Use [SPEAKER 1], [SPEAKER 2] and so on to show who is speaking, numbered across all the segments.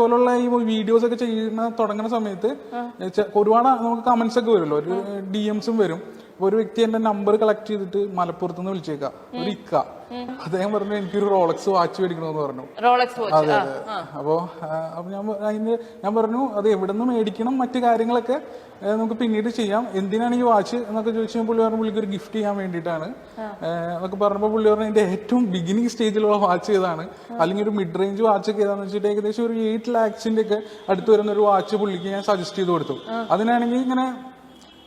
[SPEAKER 1] ഇതേപോലുള്ള ഈ വീഡിയോസ് ഒക്കെ തുടങ്ങുന്ന സമയത്ത് ഒരുപാട് നമുക്ക് കമന്റ്സ് ഒക്കെ വരുമല്ലോ, ഒരു DMs വരും. ഒരു വ്യക്തി എന്റെ നമ്പർ കളക്ട് ചെയ്തിട്ട് മലപ്പുറത്ത് നിന്ന് വിളിച്ചേക്കാം, ഒരു ഇക്ക. അദ്ദേഹം പറഞ്ഞു എനിക്കൊരു റോളക്സ് വാച്ച് മേടിക്കണമെന്ന് പറഞ്ഞു. അതെ അതെ. അപ്പൊ ഞാൻ പറഞ്ഞു അത് എവിടെ നിന്ന് മേടിക്കണം, മറ്റു കാര്യങ്ങളൊക്കെ നമുക്ക് പിന്നീട് ചെയ്യാം, എന്തിനാണ് ഈ വാച്ച് എന്നൊക്കെ ചോദിച്ചാൽ പുള്ളി പറഞ്ഞു പുള്ളിക്ക് ഒരു ഗിഫ്റ്റ് ചെയ്യാൻ വേണ്ടിയിട്ടാണ് എന്നൊക്കെ പറഞ്ഞപ്പോൾ പുള്ളി പറഞ്ഞു എന്റെ ഏറ്റവും ബിഗിനിങ് സ്റ്റേജിലുള്ള വാച്ച് ഏതാണ്, അല്ലെങ്കിൽ ഒരു മിഡ് റേഞ്ച് വാച്ച് ഒക്കെ ഏതാന്ന് വെച്ചിട്ട് ഏകദേശം ഒരു 8 lakhs ഒക്കെ അടുത്ത് വരുന്ന ഒരു വാച്ച് പുള്ളിക്ക് ഞാൻ സജസ്റ്റ് ചെയ്ത് കൊടുത്തു. അതിനാണെങ്കിൽ ഇങ്ങനെ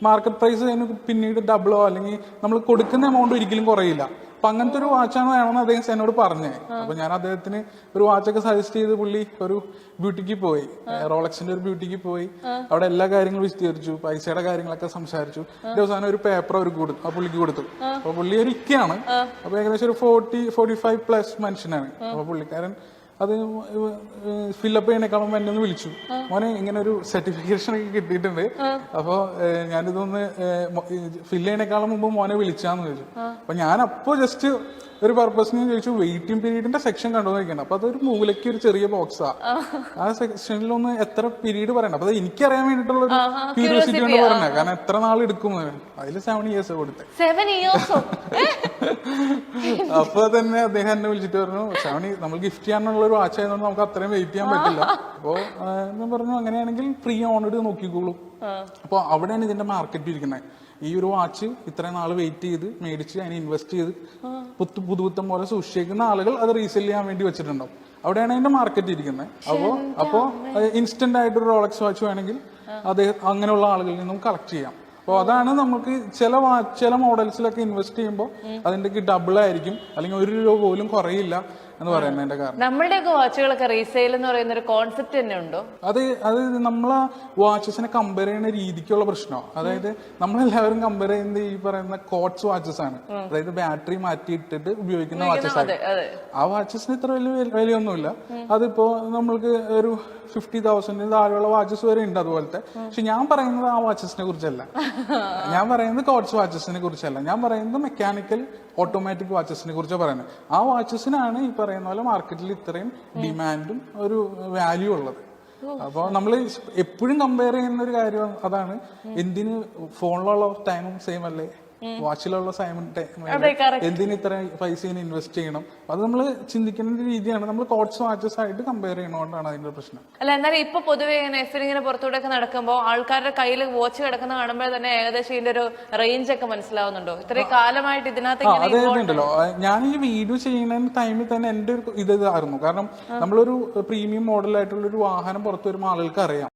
[SPEAKER 1] മാർക്കറ്റ് പ്രൈസ് അതിന് പിന്നീട് ഡബിളോ അല്ലെങ്കിൽ നമ്മൾ കൊടുക്കുന്ന എമൗണ്ട് ഒരിക്കലും കുറയില്ല. അപ്പൊ അങ്ങനത്തെ ഒരു വാച്ചാണ് വേണമെന്ന് അദ്ദേഹം എന്നോട് പറഞ്ഞേ. അപ്പൊ ഞാൻ അദ്ദേഹത്തിന് ഒരു വാച്ചൊക്കെ സജസ്റ്റ് ചെയ്ത് പുള്ളി ഒരു ബ്യൂട്ടിക്ക് പോയി, റോളക്സിന്റെ ഒരു ബ്യൂട്ടിക്ക് പോയി. അവിടെ എല്ലാ കാര്യങ്ങളും വിശദീകരിച്ചു, പൈസയുടെ കാര്യങ്ങളൊക്കെ സംസാരിച്ചു. അവസാനം ഒരു പേപ്പർ അവർക്ക് പുള്ളിക്ക് കൊടുത്തു. അപ്പൊ പുള്ളി ഒരു ഇക്കയാണ്, അപ്പൊ ഏകദേശം ഒരു 40-45+ മനുഷ്യനാണ്. അപ്പൊ പുള്ളിക്കാരൻ അത് ഫില്ലപ്പ് ചെയ്യണേക്കാളും എന്നെ ഒന്ന് വിളിച്ചു, മോനെ ഇങ്ങനെ ഒരു സർട്ടിഫിക്കേഷൻ ഒക്കെ കിട്ടിയിട്ടുണ്ട്, അപ്പൊ ഞാനിതൊന്ന് ഫില്ല് ചെയ്യണേക്കാളും മുമ്പ് മോനെ വിളിച്ചാന്ന് ചോദിച്ചു. അപ്പൊ ഞാൻ അപ്പോ ജസ്റ്റ് ഒരു പർപ്പസിന് ചോദിച്ചു വെയിറ്റിംഗ് പീരീഡിന്റെ സെക്ഷൻ കണ്ടുവന്നിരിക്കണം. അപ്പൊ അതൊരു മൂലയ്ക്ക് ഒരു ചെറിയ ബോക്സാ, ആ സെക്ഷനിലൊന്ന് എത്ര പീരീഡ് പറയണ്ട. അപ്പൊ അത് എനിക്കറിയാൻ വേണ്ടിയിട്ടുള്ള ഒരു ക്യൂരിയോസിറ്റി കൊണ്ട് പറഞ്ഞ, കാരണം എത്ര നാൾ എടുക്കും അതിൽ 7 years കൊടുത്തേ. അപ്പൊ തന്നെ അദ്ദേഹം എന്നെ വിളിച്ചിട്ട് പറഞ്ഞു നമ്മൾ ഗിഫ്റ്റ് ചെയ്യാനുള്ള ഒരു വാച്ച് ആയതുകൊണ്ട് നമുക്ക് അത്രയും വെയിറ്റ് ചെയ്യാൻ പറ്റില്ല. അപ്പൊ ഞാൻ പറഞ്ഞു അങ്ങനെയാണെങ്കിൽ ഫ്രീ ഓണഡ് നോക്കിക്കോളൂ. അപ്പൊ അവിടെയാണ് ഇതിന്റെ മാർക്കറ്റ് ഇരിക്കുന്നത്. ഈ ഒരു വാച്ച് ഇത്രയും നാൾ വെയിറ്റ് ചെയ്ത് മേടിച്ച് അതിന് ഇൻവെസ്റ്റ് ചെയ്ത് പുതുപുത്തം പോലെ സൂക്ഷിക്കുന്ന ആളുകൾ അത് റീസെൽ ചെയ്യാൻ വേണ്ടി വെച്ചിട്ടുണ്ടാവും. അവിടെയാണ് അതിന്റെ മാർക്കറ്റ് ഇരിക്കുന്നത്. അപ്പോ ഇൻസ്റ്റന്റ് ആയിട്ടൊരു റോളക്സ് വാച്ച് വേണമെങ്കിൽ അത് അങ്ങനെയുള്ള ആളുകളിൽ നിന്നും കളക്ട് ചെയ്യാം. അപ്പോൾ അതാണ് നമുക്ക് ചില മോഡൽസിലൊക്കെ ഇൻവെസ്റ്റ് ചെയ്യുമ്പോൾ അതിന്റെ ഡബിൾ ആയിരിക്കും, അല്ലെങ്കിൽ ₹1 പോലും കുറയില്ല എന്ന് പറയുന്നതിന്റെ കാരണം.
[SPEAKER 2] നമ്മളുടെയൊക്കെ വാച്ചുകളൊക്കെ റീസെയിൽ എന്ന് പറയുന്ന ഒരു കോൺസെപ്റ്റ് തന്നെ ഉണ്ടോ?
[SPEAKER 1] അത് നമ്മളെ വാച്ചസിനെ കമ്പയർ ചെയ്യുന്ന രീതിക്കുള്ള പ്രശ്നമാണ്. അതായത് നമ്മളെല്ലാവരും കമ്പയർ ചെയ്യുന്നത് ഈ പറയുന്ന കോട്സ് വാച്ചസ് ആണ്, അതായത് ബാറ്ററി മാറ്റിയിട്ടിട്ട് ഉപയോഗിക്കുന്ന വാച്ചസ് ആണ്. ആ വാച്ചസിന് ഇത്ര വലിയ വിലയൊന്നുമില്ല. അതിപ്പോ നമ്മൾക്ക് ഒരു 50,000 താഴെയുള്ള വാച്ചസ് വരെ ഉണ്ട് അതുപോലത്തെ. പക്ഷെ ഞാൻ പറയുന്നത് ആ വാച്ചസിനെ കുറിച്ചല്ല, ഞാൻ പറയുന്നത് കോട്സ് വാച്ചസിനെ കുറിച്ചല്ല, ഞാൻ പറയുന്നത് മെക്കാനിക്കൽ ഓട്ടോമാറ്റിക് വാച്ചസിനെ കുറിച്ച് പറയുന്നത്. ആ വാച്ചസിനാണ് ഈ പറയുന്ന പോലെ മാർക്കറ്റിൽ ഇത്രയും ഡിമാൻഡും ഒരു വാല്യൂ ഉള്ളത്. അപ്പോൾ നമ്മൾ എപ്പോഴും കമ്പയർ ചെയ്യുന്ന ഒരു കാര്യം അതാണ്, എന്തിന് ഫോണിലുള്ള ടൈമും സെയിം അല്ലേ, വാച്ചിലുള്ള എന്തിന് ഇത്ര പൈസ ഇൻവെസ്റ്റ് ചെയ്യണം. അത് നമ്മൾ ചിന്തിക്കുന്ന രീതിയാണ് നമ്മൾ കോട്സ് വാച്ചസ് ആയിട്ട് കമ്പയർ ചെയ്യണോണ്ടാണ് അതിന്റെ പ്രശ്നം.
[SPEAKER 2] അല്ല, എന്നാലും ഇപ്പൊ പൊതുവെ ഇങ്ങനെ പുറത്തൂടെ ഒക്കെ നടക്കുമ്പോൾ ആൾക്കാരുടെ കയ്യിൽ വാച്ച് കിടക്കുന്ന കാണുമ്പോൾ തന്നെ ഏകദേശം ഇതിന്റെ ഒരു റേഞ്ച് ഒക്കെ മനസ്സിലാവുന്നുണ്ടോ? ഇത്രയും കാലമായിട്ട് ഇതിനകത്ത്
[SPEAKER 1] ഉണ്ടല്ലോ. ഞാൻ ഈ വീഡിയോ ചെയ്യുന്ന ടൈമിൽ തന്നെ എന്റെ ഒരു ഇതായിരുന്നു, കാരണം നമ്മളൊരു പ്രീമിയം മോഡൽ ആയിട്ടുള്ള ഒരു വാഹനം പുറത്തു വരുമ്പോൾ ആളുകൾക്ക് അറിയാം